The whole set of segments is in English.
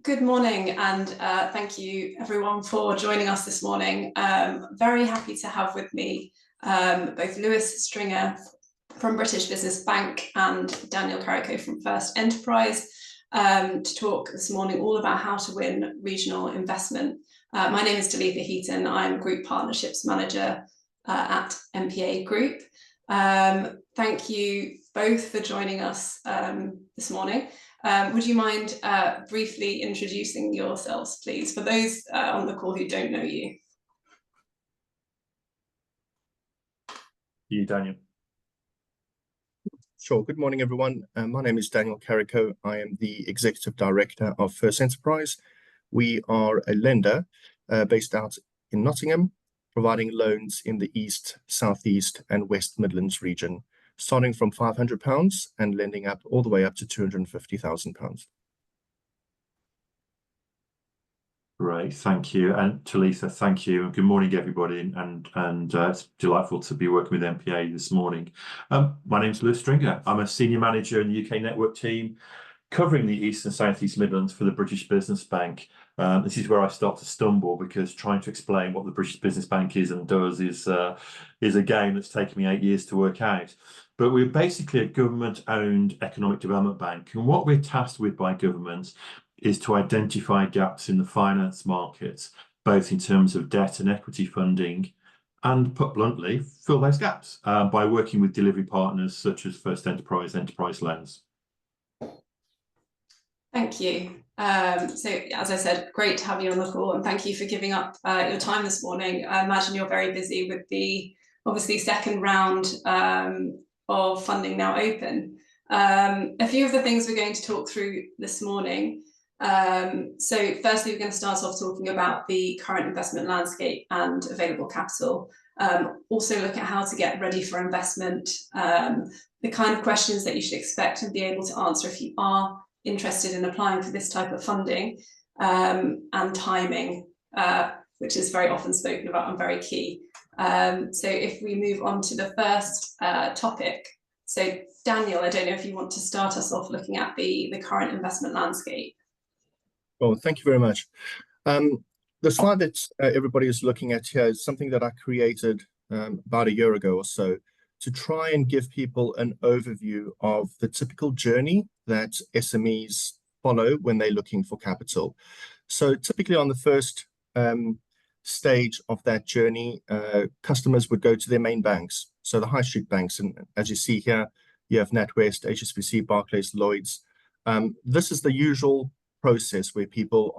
Good morning, and thank you everyone for joining us this morning. Very happy to have with me both Lewis Stringer from British Business Bank and Daniel Carrico from First Enterprise to talk this morning all about how to win regional investment. My name is Talitha Heaton. I'm Group Partnerships Manager at MPA Group. Thank you both for joining us this morning. Would you mind briefly introducing yourselves, please, for those on the call who don't know you? You, Daniel. Sure. Good morning, everyone. My name is Daniel Carrico. I am the Executive Director of First Enterprise. We are a lender based out in Nottingham, providing loans in the East, Southeast and West Midlands region, starting from £500 and lending up all the way up to £250,000. Great, thank you. And Talitha, thank you. Good morning, everybody. And it's delightful to be working with MPA this morning. My name's Lewis Stringer. I'm a Senior Manager in the UK Network team, covering the East and South East Midlands for the British Business Bank. This is where I start to stumble, because trying to explain what the British Business Bank is and does is a game that's taken me 8 years to work out. But we're basically a government-owned economic development bank. And what we're tasked with by government is to identify gaps in the finance markets, both in terms of debt and equity funding, and put bluntly, fill those gaps by working with delivery partners such as First Enterprise, Enterprise Lens. Thank you. So, as I said, great to have you on the call, and thank you for giving up your time this morning. I imagine you're very busy with the, obviously, second round of funding now open. A few of the things we're going to talk through this morning. So firstly, we're going to start off talking about the current investment landscape and available capital. Also look at how to get ready for investment, the kind of questions that you should expect and be able to answer if you are interested in applying for this type of funding, and timing, which is very often spoken about and very key. So if we move on to the first topic. So Daniel, I don't know if you want to start us off looking at the current investment landscape. Well, thank you very much. The slide that everybody is looking at here is something that I created about a year ago or so, to try and give people an overview of the typical journey that SMEs follow when they're looking for capital. So typically on the first stage of that journey, customers would go to their main banks, so the high street banks. And as you see here, you have NatWest, HSBC, Barclays, Lloyds. This is the usual process where people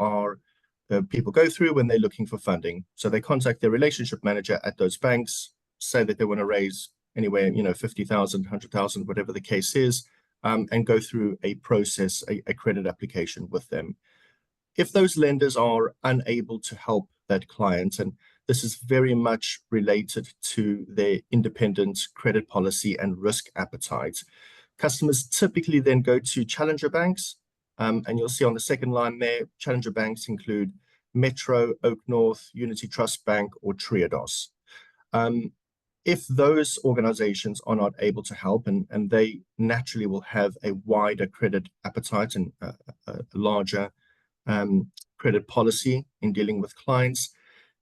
go through when they're looking for funding. So they contact their relationship manager at those banks, say that they want to raise anywhere, 50,000, 100,000, whatever the case is, and go through a process, a credit application with them. If those lenders are unable to help that client, and this is very much related to their independent credit policy and risk appetite, customers typically then go to challenger banks. And you'll see on the second line there, challenger banks include Metro, Oak North, Unity Trust Bank, or Triodos. If those organizations are not able to help, and they naturally will have a wider credit appetite and a larger credit policy in dealing with clients,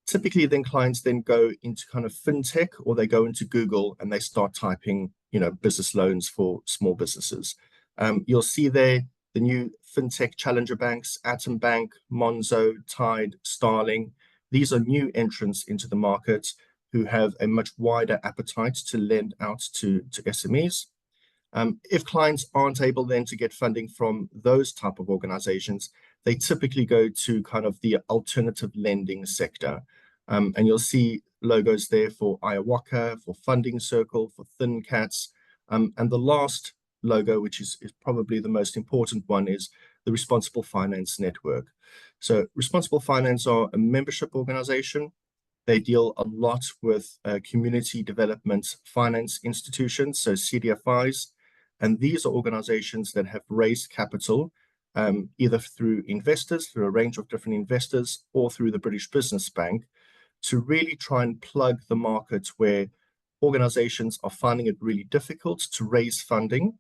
typically then clients then go into kind of fintech, or they go into Google and they start typing, business loans for small businesses. You'll see there the new fintech challenger banks, Atom Bank, Monzo, Tide, Starling. These are new entrants into the market who have a much wider appetite to lend out to SMEs. If clients aren't able then to get funding from those type of organizations, they typically go to kind of the alternative lending sector. And you'll see logos there for Iowaka, for Funding Circle, for ThinCats. And the last logo, which is probably the most important one, is the Responsible Finance Network. So Responsible Finance are a membership organization. They deal a lot with community development finance institutions, so CDFIs. And these are organizations that have raised capital either through investors, through a range of different investors, or through the British Business Bank, to really try and plug the market where organizations are finding it really difficult to raise funding.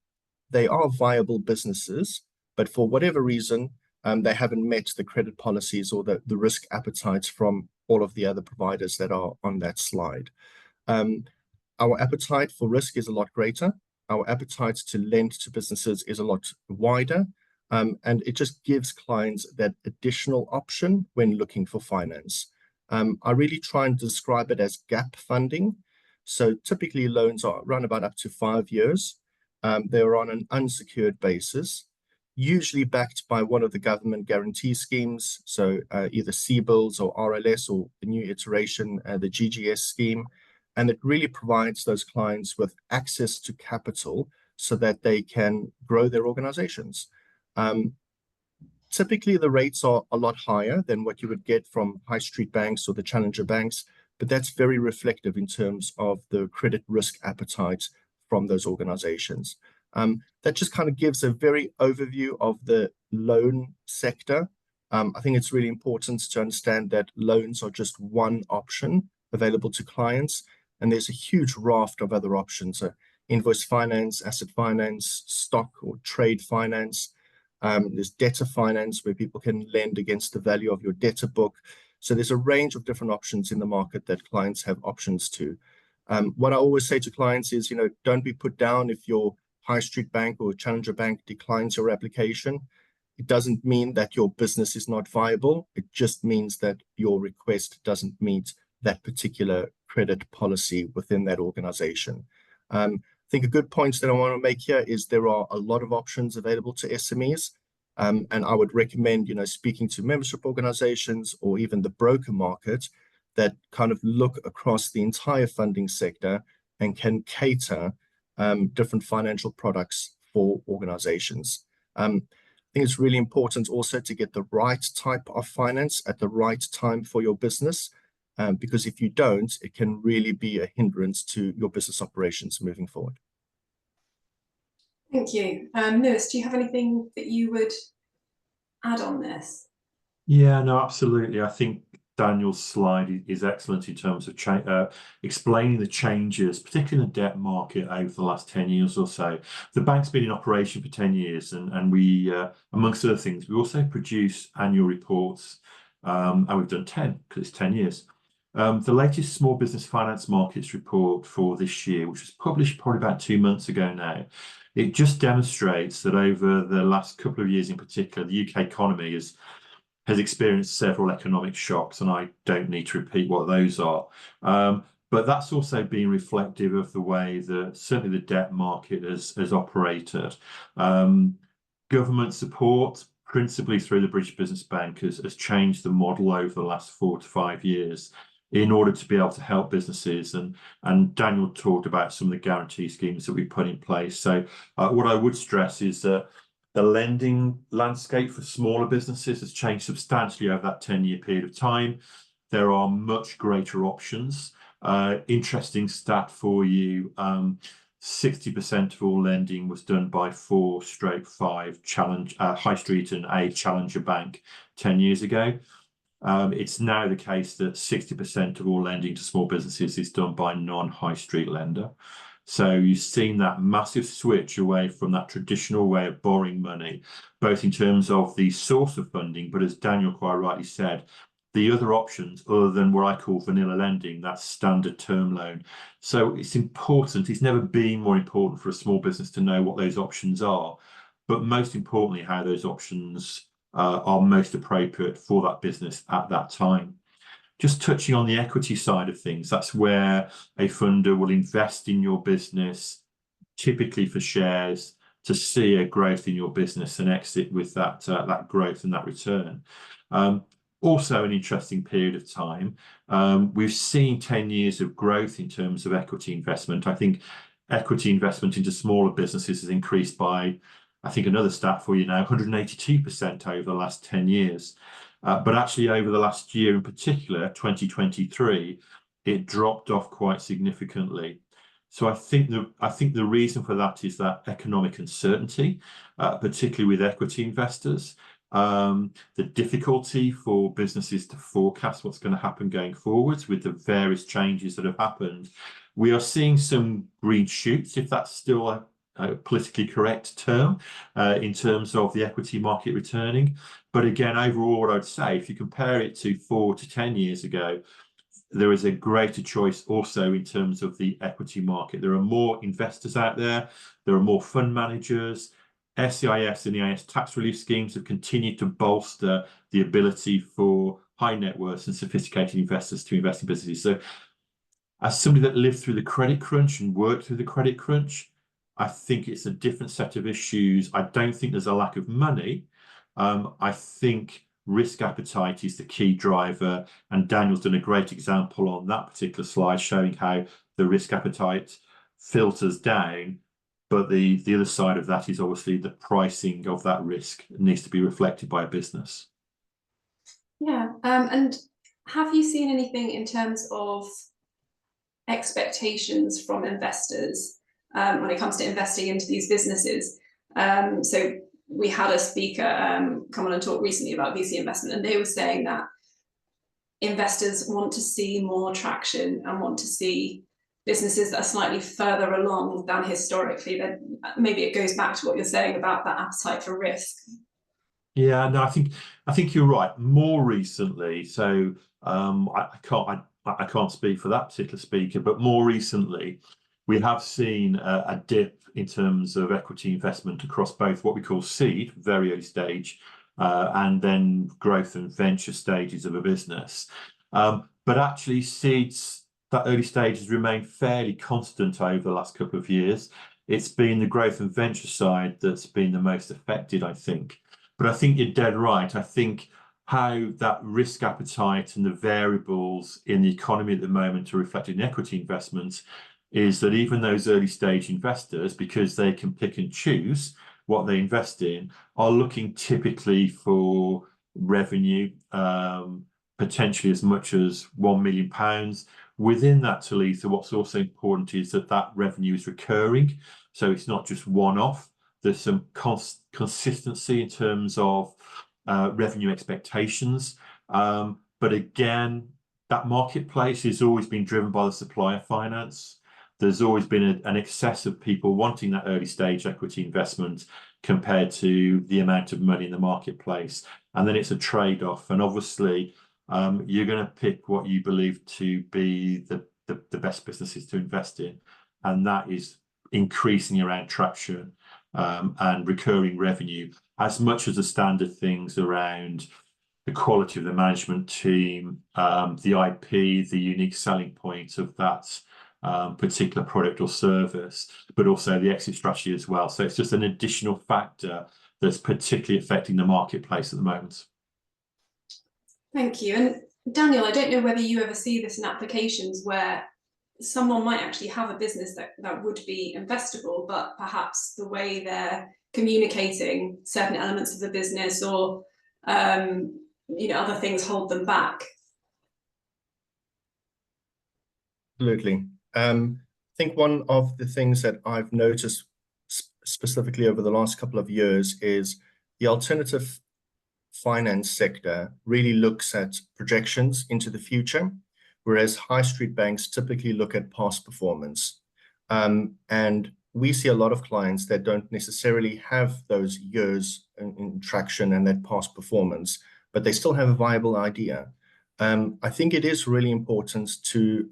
They are viable businesses, but for whatever reason, they haven't met the credit policies or the risk appetites from all of the other providers that are on that slide. Our appetite for risk is a lot greater. Our appetite to lend to businesses is a lot wider. And it just gives clients that additional option when looking for finance. I really try and describe it as gap funding. So typically loans are run about up to 5 years. They're on an unsecured basis, usually backed by one of the government guarantee schemes. So either CBILS or RLS or the new iteration, the GGS scheme. And it really provides those clients with access to capital so that they can grow their organizations. Typically, the rates are a lot higher than what you would get from high street banks or the challenger banks, but that's very reflective in terms of the credit risk appetite from those organizations. That just kind of gives a very overview of the loan sector. I think it's really important to understand that loans are just one option available to clients, and there's a huge raft of other options. Invoice finance, asset finance, stock or trade finance. There's debtor finance where people can lend against the value of your debtor book. So there's a range of different options in the market that clients have options to. What I always say to clients is, don't be put down if your high street bank or challenger bank declines your application. It doesn't mean that your business is not viable. It just means that your request doesn't meet that particular credit policy within that organization. I think a good point that I want to make here is there are a lot of options available to SMEs. And I would recommend, speaking to membership organizations or even the broker market that kind of look across the entire funding sector and can cater different financial products for organizations. I think it's really important also to get the right type of finance at the right time for your business, because if you don't, it can really be a hindrance to your business operations moving forward. Thank you. Lewis, do you have anything that you would add on this? Yeah, no, absolutely. I think Daniel's slide is excellent in terms of explaining the changes, particularly in the debt market over the last 10 years or so. The bank's been in operation for 10 years, and we, amongst other things, we also produce annual reports, and we've done 10 because it's 10 years. The latest Small Business Finance Markets report for this year, which was published probably about 2 months ago now, it just demonstrates that over the last couple of years in particular, the UK economy has experienced several economic shocks, and I don't need to repeat what those are. But that's also been reflective of the way that certainly the debt market has operated. Government support, principally through the British Business Bank, has changed the model over the last 4 to 5 years in order to be able to help businesses. And Daniel talked about some of the guarantee schemes that we put in place. So what I would stress is that the lending landscape for smaller businesses has changed substantially over that 10-year period of time. There are much greater options. Interesting stat for you, 60% of all lending was done by 4/5 high street and a challenger bank 10 years ago. It's now the case that 60% of all lending to small businesses is done by non-high street lender. So you've seen that massive switch away from that traditional way of borrowing money, both in terms of the source of funding, but as Daniel quite rightly said, the other options other than what I call vanilla lending, that's standard term loan. So it's important, it's never been more important for a small business to know what those options are, but most importantly, how those options are most appropriate for that business at that time. Just touching on the equity side of things, that's where a funder will invest in your business, typically for shares, to see a growth in your business and exit with that growth and that return. Also an interesting period of time. We've seen 10 years of growth in terms of equity investment. I think equity investment into smaller businesses has increased by, I think another stat for you now, 182% over the last 10 years. But actually over the last year in particular, 2023, it dropped off quite significantly. So I think the reason for that is that economic uncertainty, particularly with equity investors, the difficulty for businesses to forecast what's going to happen going forwards with the various changes that have happened. We are seeing some green shoots, if that's still politically correct term in terms of the equity market returning. But again, overall, what I'd say, if you compare it to 4 to 10 years ago, there is a greater choice also in terms of the equity market. There are more investors out there. There are more fund managers. SEIS and EIS tax relief schemes have continued to bolster the ability for high net worth and sophisticated investors to invest in businesses. So as somebody that lived through the credit crunch and worked through the credit crunch, I think it's a different set of issues. I don't think there's a lack of money. I think risk appetite is the key driver, and Daniel's done a great example on that particular slide showing how the risk appetite filters down, but the other side of that is obviously the pricing of that risk needs to be reflected by a business. Yeah, and have you seen anything in terms of expectations from investors when it comes to investing into these businesses? So we had a speaker come on and talk recently about VC investment, and they were saying that investors want to see more traction and want to see businesses that are slightly further along than historically. Then maybe it goes back to what you're saying about that appetite for risk. Yeah, no, I think you're right. More recently, so I can't speak for that particular speaker, but more recently, we have seen a dip in terms of equity investment across both what we call seed, very early stage, and then growth and venture stages of a business. But actually, seeds, that early stage has remained fairly constant over the last couple of years. It's been the growth and venture side that's been the most affected, I think. But I think you're dead right. I think how that risk appetite and the variables in the economy at the moment are reflected in equity investments is that even those early stage investors, because they can pick and choose what they invest in, are looking typically for revenue, potentially as much as £1 million. Within that, Talitha, what's also important is that that revenue is recurring. So it's not just one-off. There's some consistency in terms of revenue expectations. But again, that marketplace has always been driven by the supply of finance. There's always been an excess of people wanting that early stage equity investment compared to the amount of money in the marketplace. And then it's a trade-off. And obviously, you're going to pick what you believe to be the best businesses to invest in. And that is increasing around traction and recurring revenue, as much as the standard things around the quality of the management team, the IP, the unique selling point of that particular product or service, but also the exit strategy as well. So it's just an additional factor that's particularly affecting the marketplace at the moment. Thank you. And Daniel, I don't know whether you ever see this in applications where someone might actually have a business that would be investable, but perhaps the way they're communicating certain elements of the business or other things hold them back. Absolutely. I think one of the things that I've noticed specifically over the last couple of years is the alternative finance sector really looks at projections into the future, whereas high street banks typically look at past performance. And we see a lot of clients that don't necessarily have those years in traction and that past performance, but they still have a viable idea. I think it is really important to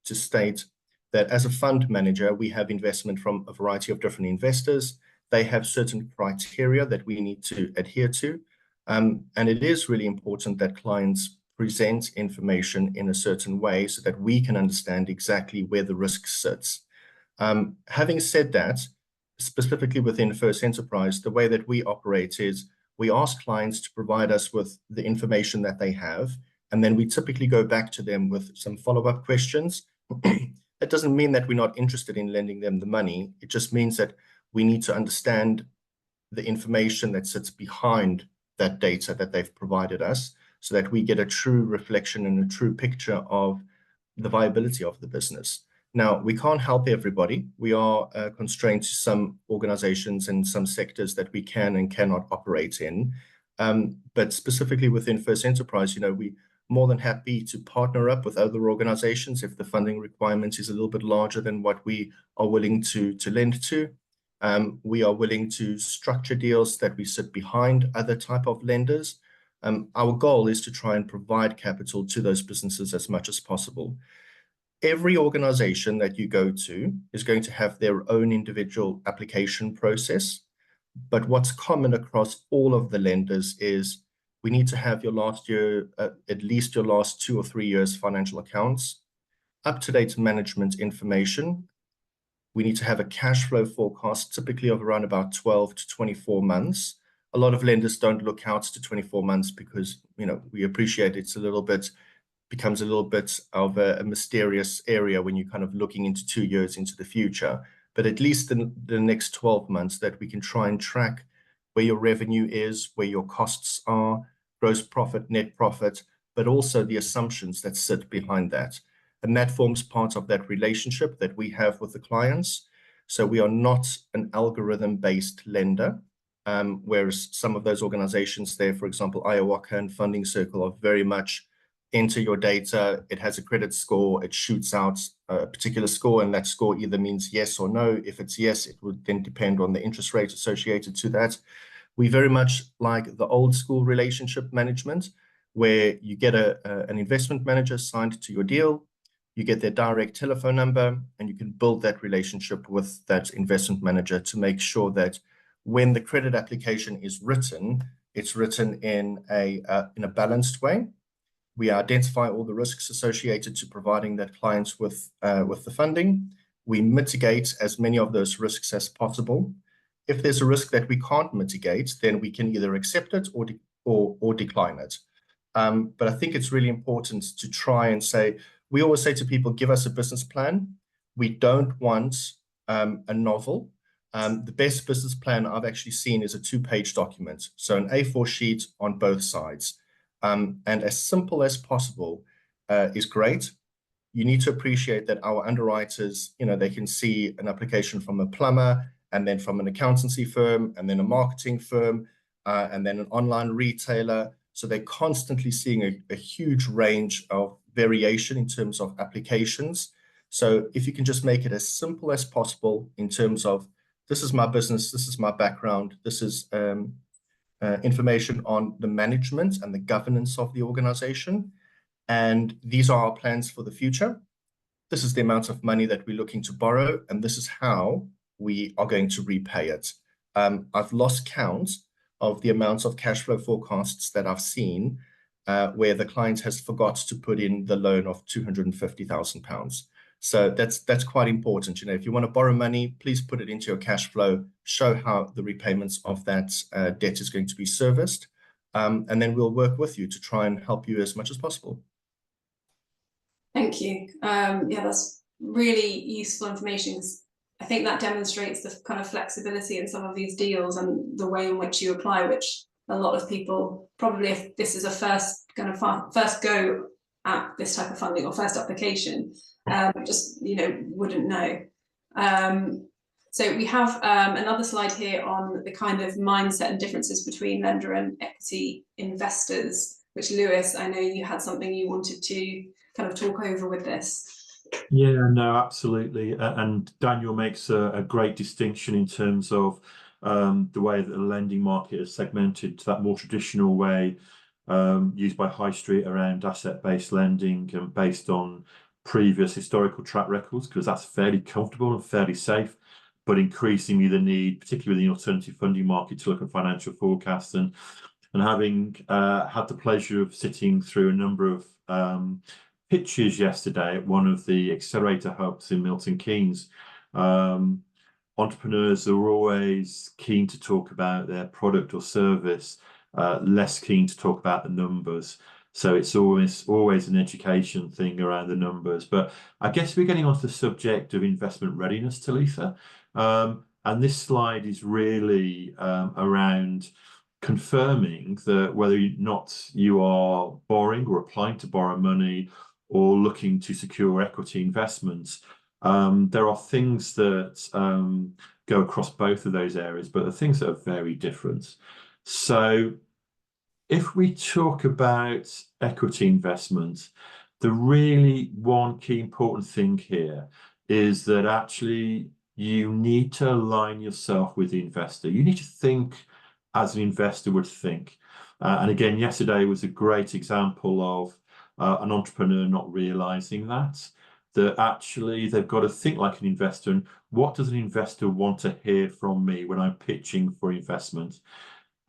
state that as a fund manager, we have investment from a variety of different investors. They have certain criteria that we need to adhere to. And it is really important that clients present information in a certain way so that we can understand exactly where the risk sits. Having said that, specifically within First Enterprise, the way that we operate is we ask clients to provide us with the information that they have, and then we typically go back to them with some follow-up questions. That doesn't mean that we're not interested in lending them the money. It just means that we need to understand the information that sits behind that data that they've provided us so that we get a true reflection and a true picture of the viability of the business. Now, we can't help everybody. We are constrained to some organizations and some sectors that we can and cannot operate in. But specifically within First Enterprise, we're more than happy to partner up with other organizations if the funding requirement is a little bit larger than what we are willing to lend to. We are willing to structure deals that we sit behind other type of lenders. Our goal is to try and provide capital to those businesses as much as possible. Every organization that you go to is going to have their own individual application process. But what's common across all of the lenders is we need to have your last year, at least your last 2 or 3 years financial accounts, up-to-date management information. We need to have a cash flow forecast, typically of around about 12 to 24 months. A lot of lenders don't look out to 24 months because, we appreciate it's becomes a little bit of a mysterious area when you're kind of looking into 2 years into the future. But at least in the next 12 months that we can try and track where your revenue is, where your costs are, gross profit, net profit, but also the assumptions that sit behind that. And that forms part of that relationship that we have with the clients. So we are not an algorithm-based lender, whereas some of those organizations there, for example, Ayahuasca and Funding Circle, are very much enter your data. It has a credit score. It shoots out a particular score, and that score either means yes or no. If it's yes, it would then depend on the interest rate associated to that. We very much like the old school relationship management, where you get an investment manager signed to your deal, you get their direct telephone number, and you can build that relationship with that investment manager to make sure that when the credit application is written, it's written in a balanced way. We identify all the risks associated to providing that clients with the funding. We mitigate as many of those risks as possible. If there's a risk that we can't mitigate, then we can either accept it or decline it. But I think it's really important to try and say, we always say to people, give us a business plan. We don't want a novel. The best business plan I've actually seen is a 2-page document. So an A4 sheet on both sides. And as simple as possible is great. You need to appreciate that our underwriters, they can see an application from a plumber, and then from an accountancy firm, and then a marketing firm, and then an online retailer. So they're constantly seeing a huge range of variation in terms of applications. So if you can just make it as simple as possible in terms of, this is my business, this is my background, this is information on the management and the governance of the organization. And these are our plans for the future. This is the amount of money that we're looking to borrow, and this is how we are going to repay it. I've lost count of the amounts of cash flow forecasts that I've seen where the client has forgot to put in the loan of £250,000. So that's quite important. If you want to borrow money, please put it into your cash flow, show how the repayments of that debt is going to be serviced, and then we'll work with you to try and help you as much as possible. Thank you. Yeah, that's really useful information. I think that demonstrates the kind of flexibility in some of these deals and the way in which you apply, which a lot of people, probably if this is a first go at this type of funding or first application, just wouldn't know. So we have another slide here on the kind of mindset and differences between lender and equity investors, which Lewis, I know you had something you wanted to kind of talk over with this. Yeah, no, absolutely. And Daniel makes a great distinction in terms of the way that the lending market is segmented to that more traditional way used by High Street around asset-based lending and based on previous historical track records, because that's fairly comfortable and fairly safe, but increasingly the need, particularly in the alternative funding market, to look at financial forecasts. And having had the pleasure of sitting through a number of pitches yesterday at one of the accelerator hubs in Milton Keynes, entrepreneurs are always keen to talk about their product or service, less keen to talk about the numbers. So it's always an education thing around the numbers. But I guess we're getting onto the subject of investment readiness, Talitha. And this slide is really around confirming that whether or not you are borrowing or applying to borrow money or looking to secure equity investments, there are things that go across both of those areas, but the things that are very different. So if we talk about equity investment, the really one key important thing here is that actually you need to align yourself with the investor. You need to think as an investor would think. And again, yesterday was a great example of an entrepreneur not realizing that actually they've got to think like an investor. And what does an investor want to hear from me when I'm pitching for investment?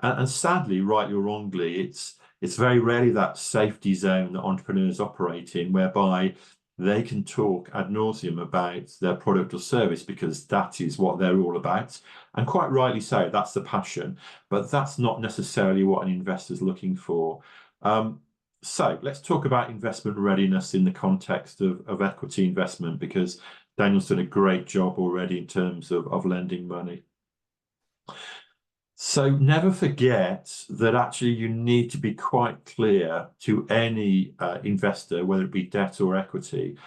And sadly, rightly or wrongly, it's very rarely that safety zone that entrepreneurs operate in, whereby they can talk ad nauseum about their product or service because that is what they're all about. And quite rightly so, that's the passion, but that's not necessarily what an investor's looking for. So let's talk about investment readiness in the context of equity investment, because Daniel's done a great job already in terms of lending money. So never forget that actually you need to be quite clear to any investor, whether it be debt or equity,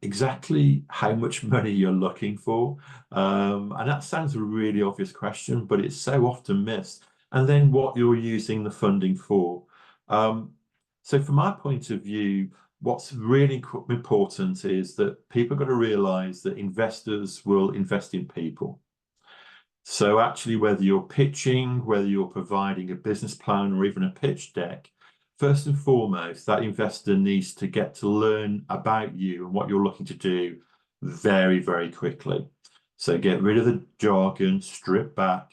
exactly how much money you're looking for. And that sounds a really obvious question, but it's so often missed. And then what you're using the funding for. So from my point of view, what's really important is that people are going to realize that investors will invest in people. So actually, whether you're pitching, whether you're providing a business plan or even a pitch deck, first and foremost, that investor needs to get to learn about you and what you're looking to do very, very quickly. So get rid of the jargon, strip back.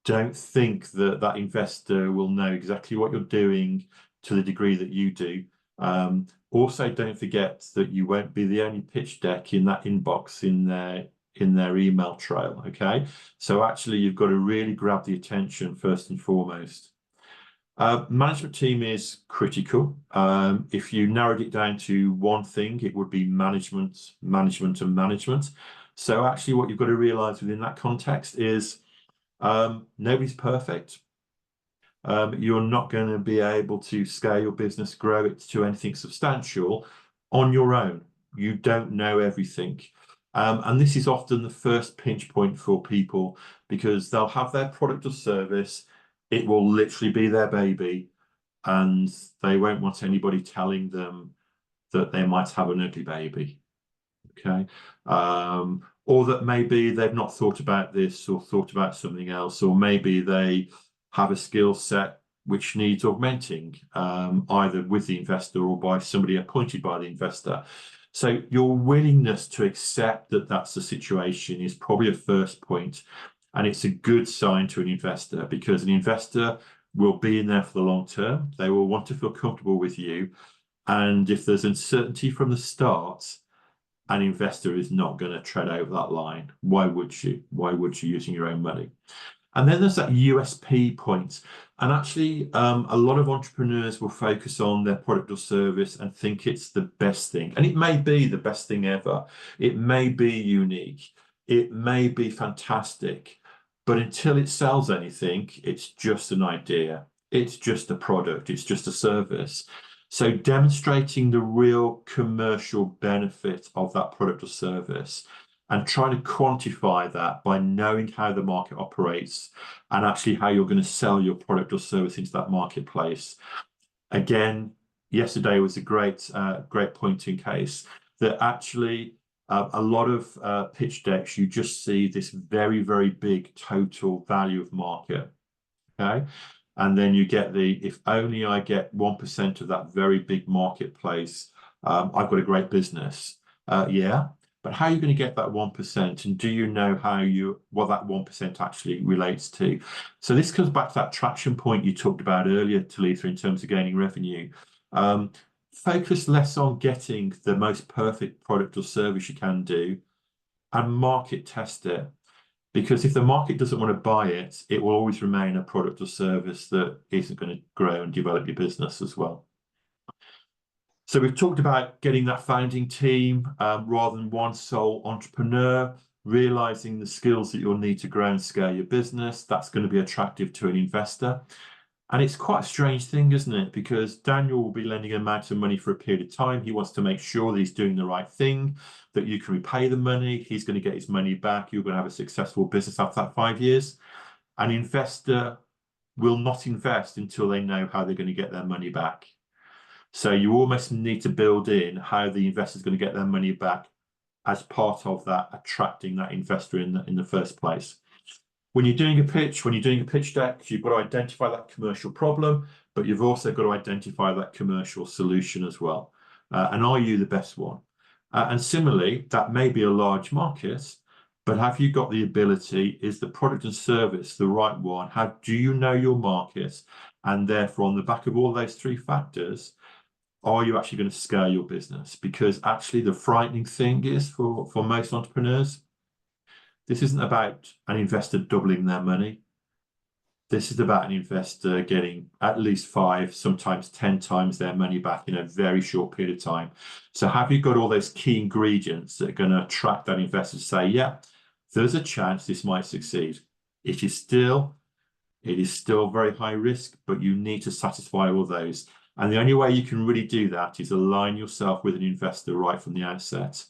Don't think that that investor will know exactly what you're doing to the degree that you do. Also, don't forget that you won't be the only pitch deck in that inbox in their email trail, okay? So actually, you've got to really grab the attention first and foremost. Management team is critical. If you narrowed it down to one thing, it would be management, management, and management. So actually, what you've got to realize within that context is nobody's perfect. You're not going to be able to scale your business, grow it to anything substantial on your own. You don't know everything. And this is often the first pinch point for people, because they'll have their product or service, it will literally be their baby, and they won't want anybody telling them that they might have an ugly baby, okay? Or that maybe they've not thought about this or thought about something else, or maybe they have a skill set which needs augmenting, either with the investor or by somebody appointed by the investor. So your willingness to accept that that's the situation is probably a first point, and it's a good sign to an investor, because an investor will be in there for the long term. They will want to feel comfortable with you, and if there's uncertainty from the start, an investor is not going to tread over that line. Why would you? Why would you using your own money? And then there's that USP point. And actually, a lot of entrepreneurs will focus on their product or service and think it's the best thing. And it may be the best thing ever. It may be unique. It may be fantastic. But until it sells anything, it's just an idea. It's just a product. It's just a service. So demonstrating the real commercial benefit of that product or service, and trying to quantify that by knowing how the market operates and actually how you're going to sell your product or service into that marketplace. Again, yesterday was a great point in case that actually a lot of pitch decks, you just see this very, very big total value of market, okay? And then you get if only I get 1% of that very big marketplace, I've got a great business. Yeah. But how are you going to get that 1%? And do you know what that 1% actually relates to? So this comes back to that traction point you talked about earlier, Talitha, in terms of gaining revenue. Focus less on getting the most perfect product or service you can do, and market test it. Because if the market doesn't want to buy it, it will always remain a product or service that isn't going to grow and develop your business as well. So we've talked about getting that founding team rather than one sole entrepreneur, realizing the skills that you'll need to grow and scale your business. That's going to be attractive to an investor. And it's quite a strange thing, isn't it? Because Daniel will be lending an amount of money for a period of time. He wants to make sure that he's doing the right thing, that you can repay the money. He's going to get his money back. You're going to have a successful business after that 5 years. An investor will not invest until they know how they're going to get their money back. So you almost need to build in how the investor is going to get their money back as part of that attracting that investor in the first place. When you're doing a pitch deck, you've got to identify that commercial problem, but you've also got to identify that commercial solution as well. And are you the best one? And similarly, that may be a large market, but have you got the ability? Is the product and service the right one? Do you know your market? And therefore, on the back of all those three factors, are you actually going to scale your business? Because actually the frightening thing is for most entrepreneurs, this isn't about an investor doubling their money. This is about an investor getting at least 5, sometimes 10 times their money back in a very short period of time. So have you got all those key ingredients that are going to attract that investor to say, yeah, there's a chance this might succeed. It is still very high risk, but you need to satisfy all those. And the only way you can really do that is align yourself with an investor right from the outset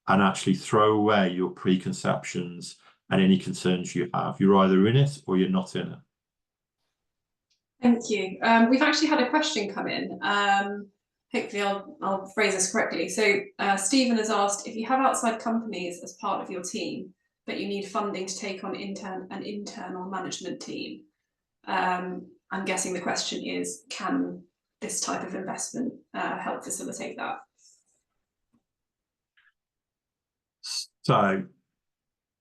and actually throw away your preconceptions and any concerns you have. You're either in it or you're not in it. Thank you. We've actually had a question come in. Hopefully I'll phrase this correctly. So Stephen has asked, if you have outside companies as part of your team, but you need funding to take on an internal management team, I'm guessing the question is, can this type of investment help facilitate that? So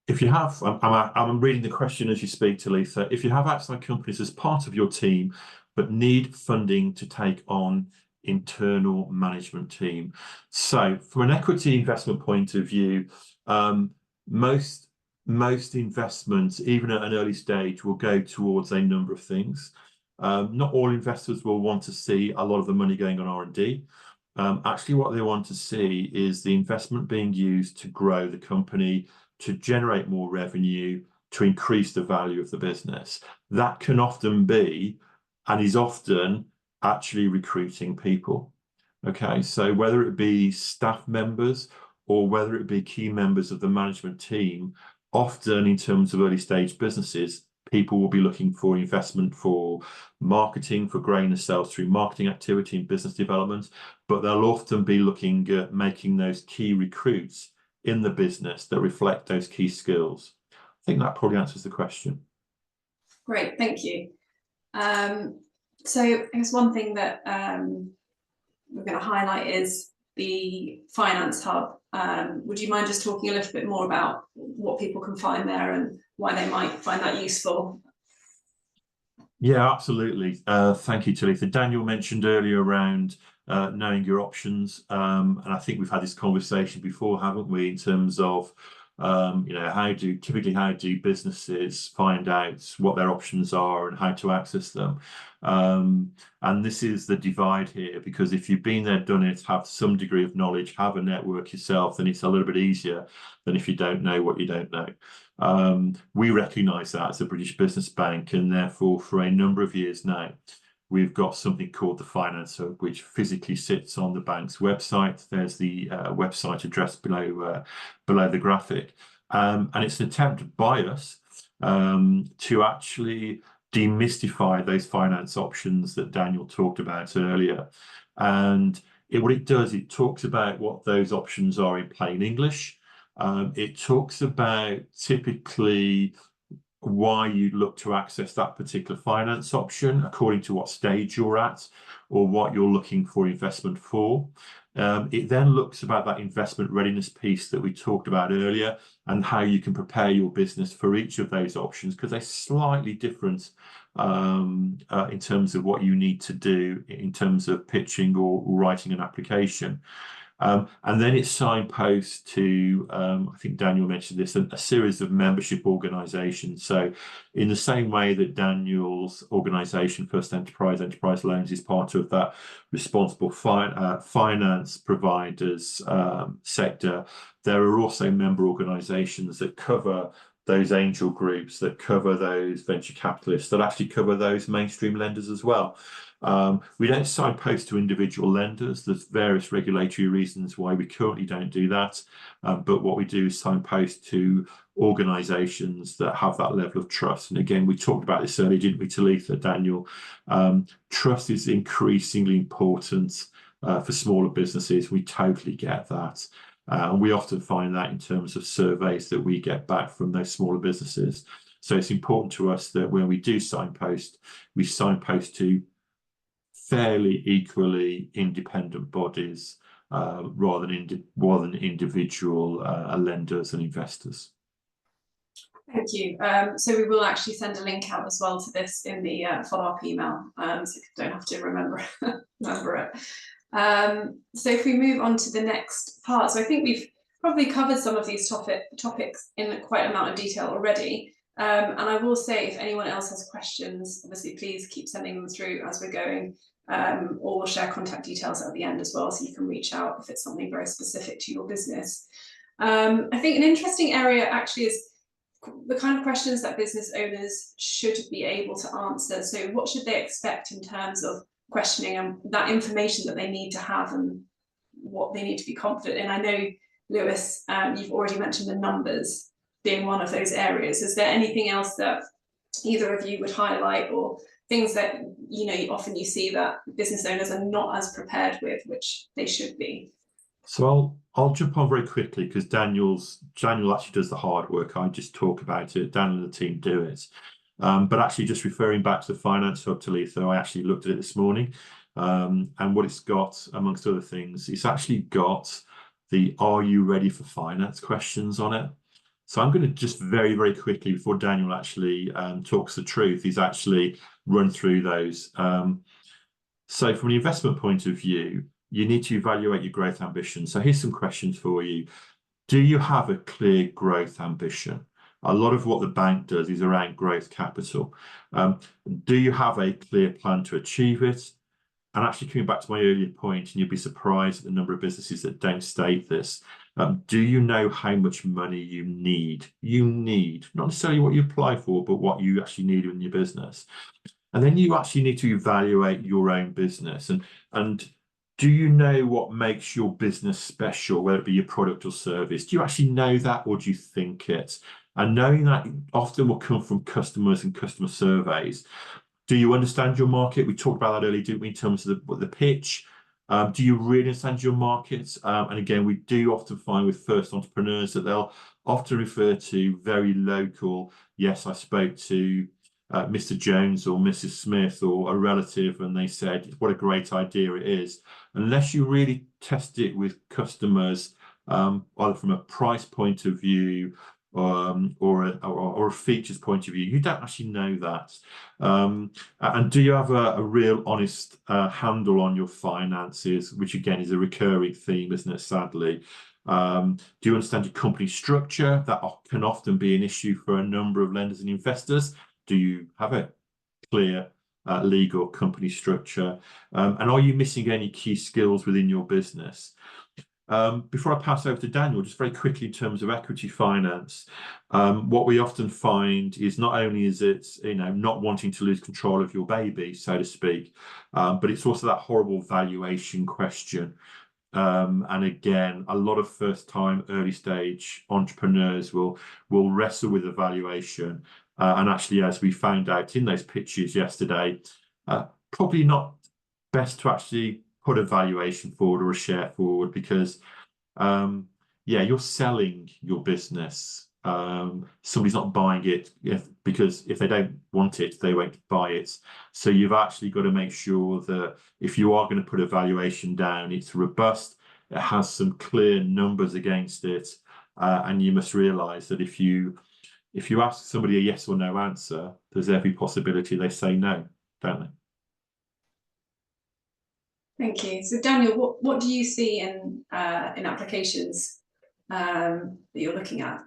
if you have, I'm reading the question as you speak, Talitha. If you have outside companies as part of your team, but need funding to take on internal management team. So from an equity investment point of view, most investments, even at an early stage, will go towards a number of things. Not all investors will want to see a lot of the money going on R&D. Actually, what they want to see is the investment being used to grow the company, to generate more revenue, to increase the value of the business. That can often be, and is often, actually recruiting people. Okay, so whether it be staff members or whether it be key members of the management team, often in terms of early stage businesses, people will be looking for investment for marketing, for growing the sales through marketing activity and business development, but they'll often be looking at making those key recruits in the business that reflect those key skills. I think that probably answers the question. Great, thank you. So I guess one thing that we're going to highlight is the Finance Hub. Would you mind just talking a little bit more about what people can find there and why they might find that useful? Yeah, absolutely. Thank you, Talitha. Daniel mentioned earlier around knowing your options, and I think we've had this conversation before, haven't we, in terms of how do businesses find out what their options are and how to access them? And this is the divide here, because if you've been there, done it, have some degree of knowledge, have a network yourself, then it's a little bit easier than if you don't know what you don't know. We recognise that as a British business bank, and therefore for a number of years now, we've got something called the Finance Hub, which physically sits on the bank's website. There's the website address below the graphic. And it's an attempt by us to actually demystify those finance options that Daniel talked about earlier. And what it does, it talks about what those options are in plain English. It talks about typically why you'd look to access that particular finance option according to what stage you're at or what you're looking for investment for. It then looks about that investment readiness piece that we talked about earlier and how you can prepare your business for each of those options, because they're slightly different in terms of what you need to do in terms of pitching or writing an application. And then it's signposts to, I think Daniel mentioned this, a series of membership organisations. So in the same way that Daniel's organisation, First Enterprise Loans, is part of that responsible finance providers sector, there are also member organisations that cover those angel groups, that cover those venture capitalists, that actually cover those mainstream lenders as well. We don't signpost to individual lenders. There's various regulatory reasons why we currently don't do that. But what we do is signpost to organisations that have that level of trust. And again, we talked about this earlier, didn't we, Talitha, Daniel? Trust is increasingly important for smaller businesses. We totally get that. We often find that in terms of surveys that we get back from those smaller businesses. So it's important to us that when we do signpost, we signpost to fairly equally independent bodies rather than individual lenders and investors. Thank you. So we will actually send a link out as well to this in the follow-up email, so you don't have to remember it. So if we move on to the next part, so I think we've probably covered some of these topics in quite an amount of detail already. And I will say, if anyone else has questions, obviously please keep sending them through as we're going, or we'll share contact details at the end as well, so you can reach out if it's something very specific to your business. I think an interesting area actually is the kind of questions that business owners should be able to answer. So what should they expect in terms of questioning and that information that they need to have and what they need to be confident in? I know, Lewis, you've already mentioned the numbers being one of those areas. Is there anything else that either of you would highlight, or things that often you see that business owners are not as prepared with, which they should be? So I'll jump on very quickly, because Daniel actually does the hard work. I just talk about it. Daniel and the team do it. But actually, just referring back to the Finance Hub, Talitha, I actually looked at it this morning, and what it's got, amongst other things, it's actually got the "Are you ready for finance?" questions on it. So I'm going to just very, very quickly, before Daniel actually talks the truth, he's actually run through those. So from an investment point of view, you need to evaluate your growth ambition. So here's some questions for you. Do you have a clear growth ambition? A lot of what the bank does is around growth capital. Do you have a clear plan to achieve it? And actually, coming back to my earlier point, and you'll be surprised at the number of businesses that don't state this. Do you know how much money you need? You need, not necessarily what you apply for, but what you actually need in your business. And then you actually need to evaluate your own business. And do you know what makes your business special, whether it be your product or service? Do you actually know that, or do you think it? And knowing that often will come from customers and customer surveys. Do you understand your market? We talked about that earlier, didn't we, in terms of the pitch? Do you really understand your market? And again, we do often find with first entrepreneurs that they'll often refer to very local. Yes, I spoke to Mr. Jones or Mrs. Smith or a relative, and they said, what a great idea it is. Unless you really test it with customers, either from a price point of view or a features point of view, you don't actually know that. And do you have a real honest handle on your finances, which again is a recurring theme, isn't it, sadly? Do you understand your company structure? That can often be an issue for a number of lenders and investors. Do you have a clear legal company structure? And are you missing any key skills within your business? Before I pass over to Daniel, just very quickly in terms of equity finance, what we often find is not only is it not wanting to lose control of your baby, so to speak, but it's also that horrible valuation question. And again, a lot of first-time early stage entrepreneurs will wrestle with the valuation. And actually, as we found out in those pitches yesterday, probably not best to actually put a valuation forward or a share forward, because you're selling your business. Somebody's not buying it because if they don't want it, they won't buy it. So you've actually got to make sure that if you are going to put a valuation down, it's robust, it has some clear numbers against it, and you must realize that if you ask somebody a yes or no answer, there's every possibility they say no, don't they? Thank you. So Daniel, what do you see in applications that you're looking at?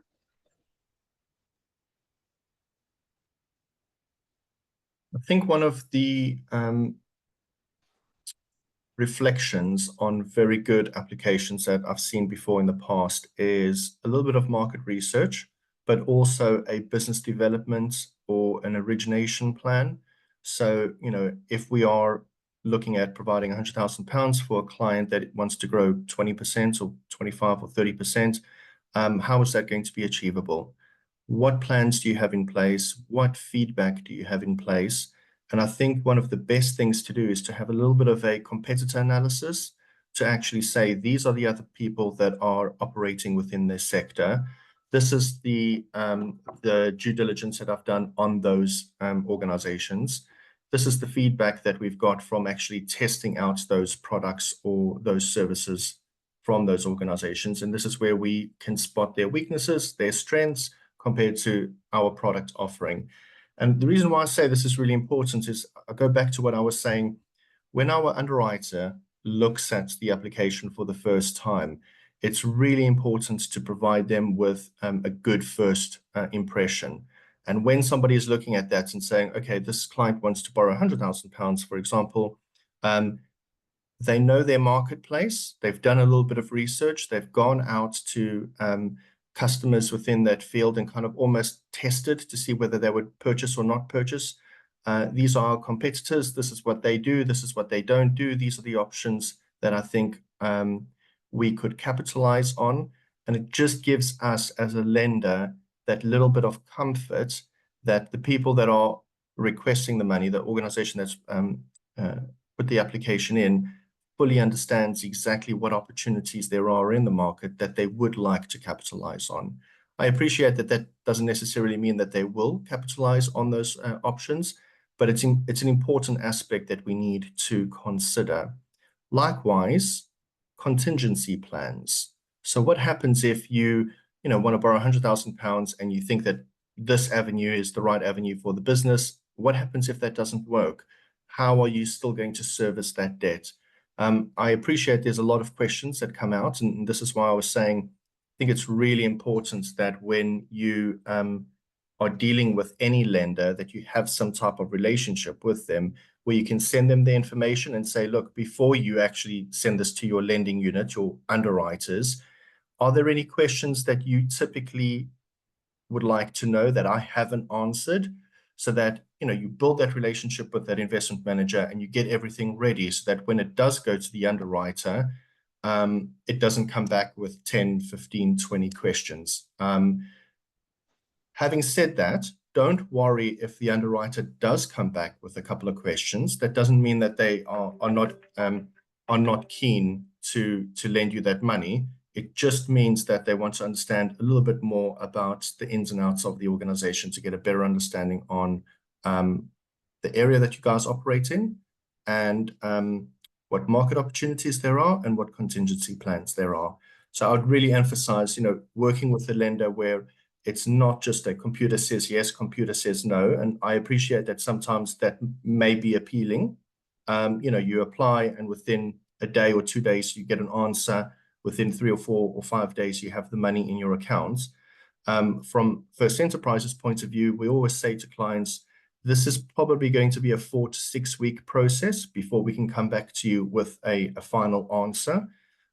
I think one of the reflections on very good applications that I've seen before in the past is a little bit of market research, but also a business development or an origination plan. So, if we are looking at providing £100,000 for a client that wants to grow 20% or 25 or 30%, how is that going to be achievable? What plans do you have in place? What feedback do you have in place? And I think one of the best things to do is to have a little bit of a competitor analysis. to actually say, these are the other people that are operating within their sector. This is the due diligence that I've done on those organizations. This is the feedback that we've got from actually testing out those products or those services from those organizations. And this is where we can spot their weaknesses, their strengths compared to our product offering. And the reason why I say this is really important is I go back to what I was saying. When our underwriter looks at the application for the first time, it's really important to provide them with a good first impression. And when somebody is looking at that and saying, okay, this client wants to borrow £100,000, for example, they know their marketplace, they've done a little bit of research, they've gone out to customers within that field and kind of almost tested to see whether they would purchase or not purchase. These are our competitors, this is what they do, this is what they don't do, these are the options that I think we could capitalize on. And it just gives us as a lender that little bit of comfort that the people that are requesting the money, the organization that's put the application in, fully understands exactly what opportunities there are in the market that they would like to capitalize on. I appreciate that that doesn't necessarily mean that they will capitalize on those options, but it's an important aspect that we need to consider. Likewise, contingency plans. So what happens if you want to borrow £100,000 and you think that this avenue is the right avenue for the business? What happens if that doesn't work? How are you still going to service that debt? I appreciate there's a lot of questions that come out, and this is why I was saying, I think it's really important that when you are dealing with any lender, that you have some type of relationship with them where you can send them the information and say, look, before you actually send this to your lending unit, your underwriters, are there any questions that you typically would like to know that I haven't answered? So that you build that relationship with that investment manager and you get everything ready so that when it does go to the underwriter, it doesn't come back with 10, 15, 20 questions. Having said that, don't worry if the underwriter does come back with a couple of questions. That doesn't mean that they are not keen to lend you that money. It just means that they want to understand a little bit more about the ins and outs of the organization to get a better understanding on the area that you guys operate in and what market opportunities there are and what contingency plans there are. So I would really emphasize, working with the lender where it's not just a computer says yes, computer says no. And I appreciate that sometimes that may be appealing. You apply and within a day or 2 days, you get an answer. Within 3 or 4 or 5 days, you have the money in your accounts. From First Enterprise's point of view, we always say to clients, this is probably going to be a 4 to 6 week process before we can come back to you with a final answer.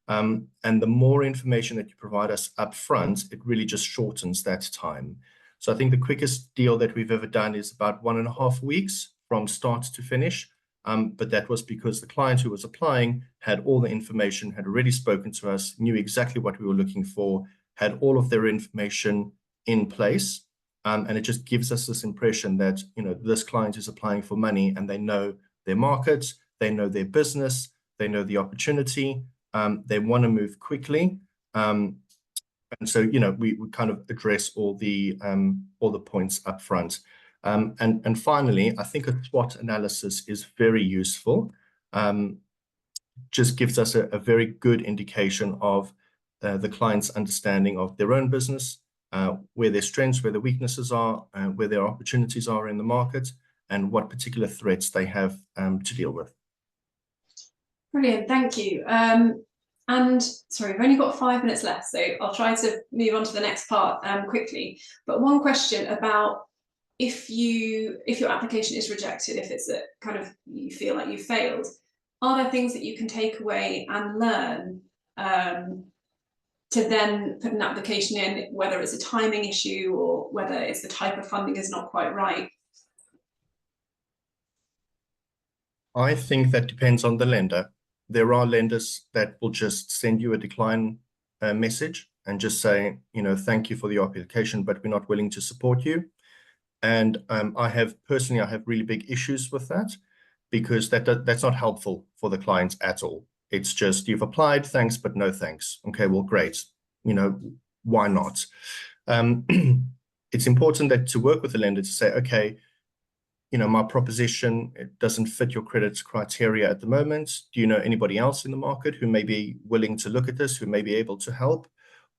And the more information that you provide us up front, it really just shortens that time. So I think the quickest deal that we've ever done is about 1.5 weeks from start to finish. But that was because the client who was applying had all the information, had already spoken to us, knew exactly what we were looking for, had all of their information in place. And it just gives us this impression that, this client is applying for money and they know their market, they know their business, they know the opportunity, they want to move quickly. And so, we kind of address all the points up front. And finally, I think a SWOT analysis is very useful. Just gives us a very good indication of the client's understanding of their own business, where their strengths, where their weaknesses are, where their opportunities are in the market, and what particular threats they have to deal with. Brilliant, thank you. And sorry, we've only got 5 minutes left, so I'll try to move on to the next part quickly. But one question about if your application is rejected, if it's a kind of you feel like you failed, are there things that you can take away and learn to then put an application in, whether it's a timing issue or whether it's the type of funding is not quite right? I think that depends on the lender. There are lenders that will just send you a decline message and just say, thank you for the application, but we're not willing to support you. And I have really big issues with that because that's not helpful for the clients at all. It's just you've applied, thanks, but no thanks. Okay, well, great. You know, why not? It's important that to work with the lender to say, okay, you know, my proposition, it doesn't fit your credit criteria at the moment. Do you know anybody else in the market who may be willing to look at this, who may be able to help?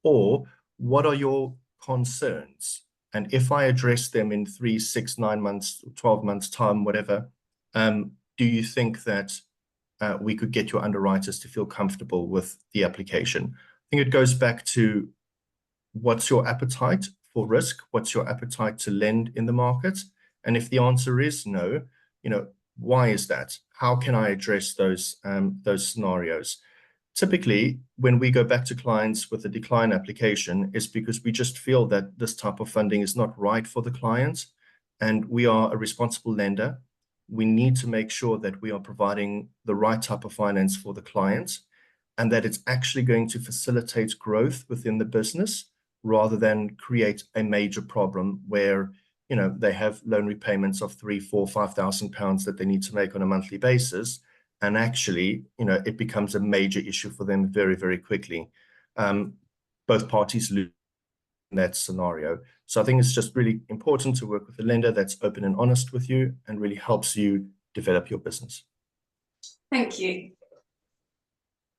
Or what are your concerns? And if I address them in 3, 6, 9 months, 12 months time, whatever, do you think that we could get your underwriters to feel comfortable with the application? I think it goes back to what's your appetite for risk? What's your appetite to lend in the market? And if the answer is no, you know, why is that? How can I address those scenarios? Typically, when we go back to clients with a decline application, is because we just feel that this type of funding is not right for the client, and we are a responsible lender. We need to make sure that we are providing the right type of finance for the client, and that it's actually going to facilitate growth within the business rather than create a major problem where, you know, they have loan repayments of £3,000, £4,000, £5,000 that they need to make on a monthly basis. And actually, you know, it becomes a major issue for them very, very quickly. Both parties lose in that scenario. So I think it's just really important to work with a lender that's open and honest with you and really helps you develop your business. Thank you.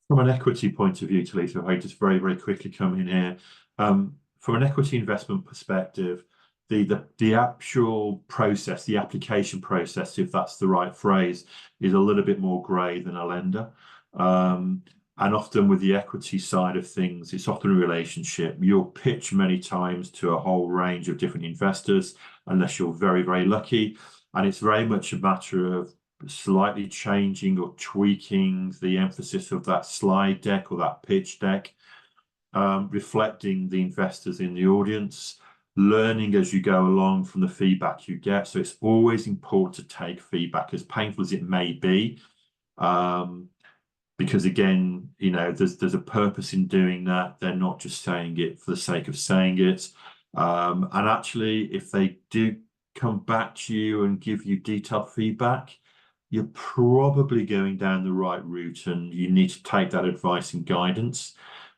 From an equity point of view, Talitha, I just very, very quickly come in here. From an equity investment perspective, the actual process, the application process, if that's the right phrase, is a little bit more grey than a lender. And often with the equity side of things, it's often a relationship. You'll pitch many times to a whole range of different investors, unless you're very, very lucky. And it's very much a matter of slightly changing or tweaking the emphasis of that slide deck or that pitch deck, reflecting the investors in the audience, learning as you go along from the feedback you get. So it's always important to take feedback, as painful as it may be, because again, you know, there's a purpose in doing that. They're not just saying it for the sake of saying it. And actually, if they do come back to you and give you detailed feedback, you're probably going down the right route, and you need to take that advice and guidance.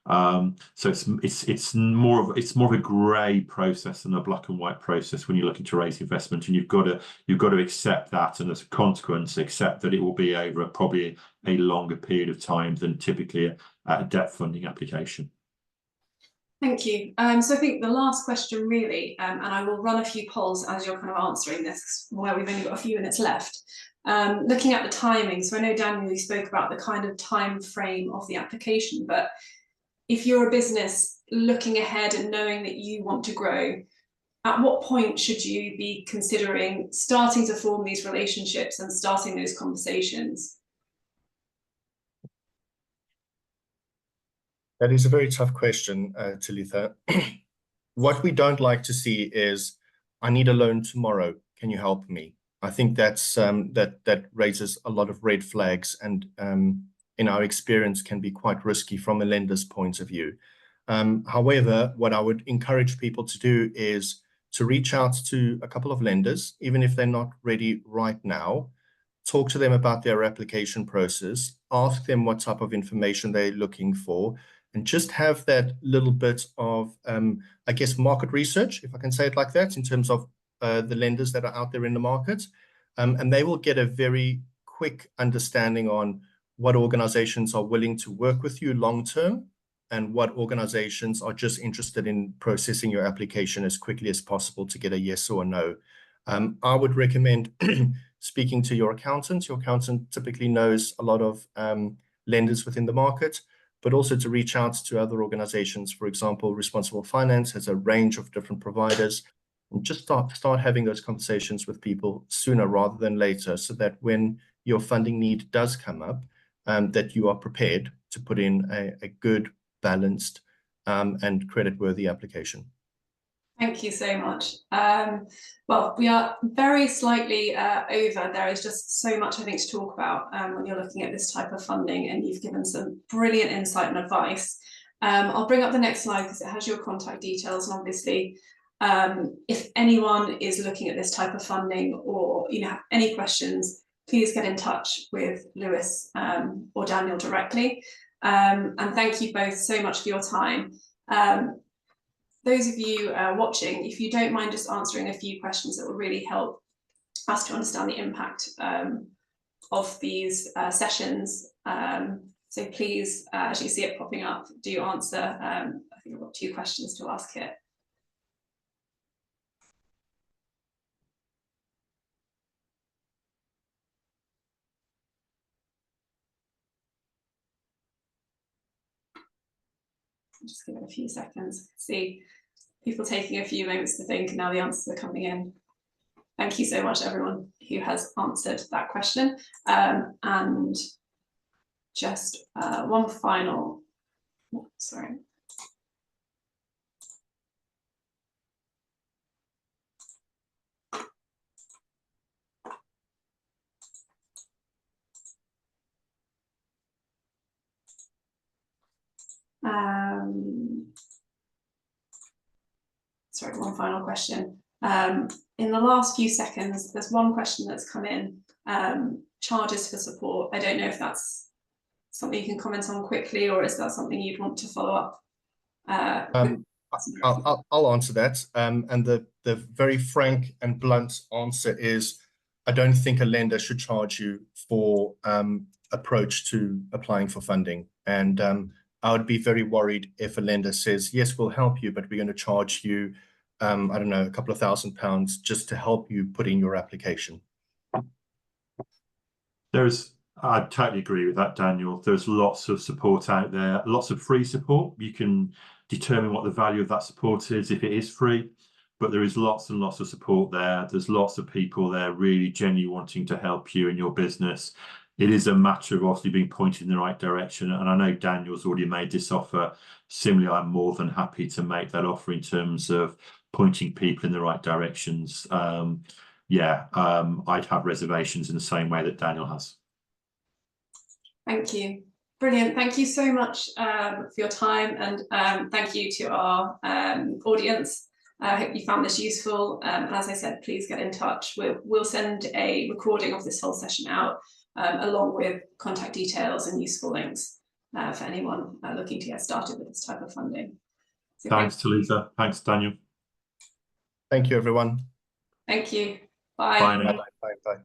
So it's more of a grey process than a black and white process when you're looking to raise investment, and you've got to accept that, and as a consequence, accept that it will be over probably a longer period of time than typically a debt funding application. Thank you. So I think the last question really, and I will run a few polls as you're kind of answering this, where we've only got a few minutes left. Looking at the timing, so I know Daniel, you spoke about the kind of time frame of the application, but if you're a business looking ahead and knowing that you want to grow, at what point should you be considering starting to form these relationships and starting those conversations? That is a very tough question, Talitha. What we don't like to see is, I need a loan tomorrow, can you help me? I think that's that raises a lot of red flags, and in our experience can be quite risky from a lender's point of view. However, what I would encourage people to do is to reach out to a couple of lenders, even if they're not ready right now. Talk to them about their application process, ask them what type of information they're looking for, and just have that little bit of, I guess, market research, if I can say it like that, in terms of the lenders that are out there in the market. And they will get a very quick understanding on what organizations are willing to work with you long term, and what organizations are just interested in processing your application as quickly as possible to get a yes or a no. I would recommend speaking to your accountant. Your accountant typically knows a lot of lenders within the market, but also to reach out to other organizations. For example, Responsible Finance has a range of different providers, and just start having those conversations with people sooner rather than later, so that when your funding need does come up, that you are prepared to put in a good, balanced, and credit-worthy application. Thank you so much. Well, we are very slightly over. There is just so much, I think, to talk about when you're looking at this type of funding, and you've given some brilliant insight and advice. I'll bring up the next slide because it has your contact details, and obviously, if anyone is looking at this type of funding, or have any questions, please get in touch with Lewis or Daniel directly. And thank you both so much for your time. Those of you watching, if you don't mind just answering a few questions that will really help us to understand the impact of these sessions. So please, as you see it popping up, do answer. I think I've got 2 questions to ask here. Just give it a few seconds. See people taking a few moments to think, and now the answers are coming in. Thank you so much, everyone who has answered that question. And just one final, sorry. Sorry, one final question. In the last few seconds, there's one question that's come in, charges for support. I don't know if that's something you can comment on quickly, or is that something you'd want to follow up? I'll answer that. And the very frank and blunt answer is, I don't think a lender should charge you for approach to applying for funding. And I would be very worried if a lender says, yes, we'll help you, but we're going to charge you, I don't know, a couple of £1,000 just to help you put in your application. I totally agree with that, Daniel. There's lots of support out there, lots of free support. You can determine what the value of that support is if it is free, but there is lots and lots of support there. There's lots of people there really genuinely wanting to help you in your business. It is a matter of obviously being pointed in the right direction. And I know Daniel's already made this offer. Similarly, I'm more than happy to make that offer in terms of pointing people in the right directions. I'd have reservations in the same way that Daniel has. Thank you. Brilliant. Thank you so much for your time, and thank you to our audience. I hope you found this useful. And as I said, please get in touch. We'll send a recording of this whole session out, along with contact details and useful links for anyone looking to get started with this type of funding. So thanks, Talitha. Thanks, Daniel. Thank you, everyone. Thank you. Bye. Bye now. Bye. Bye.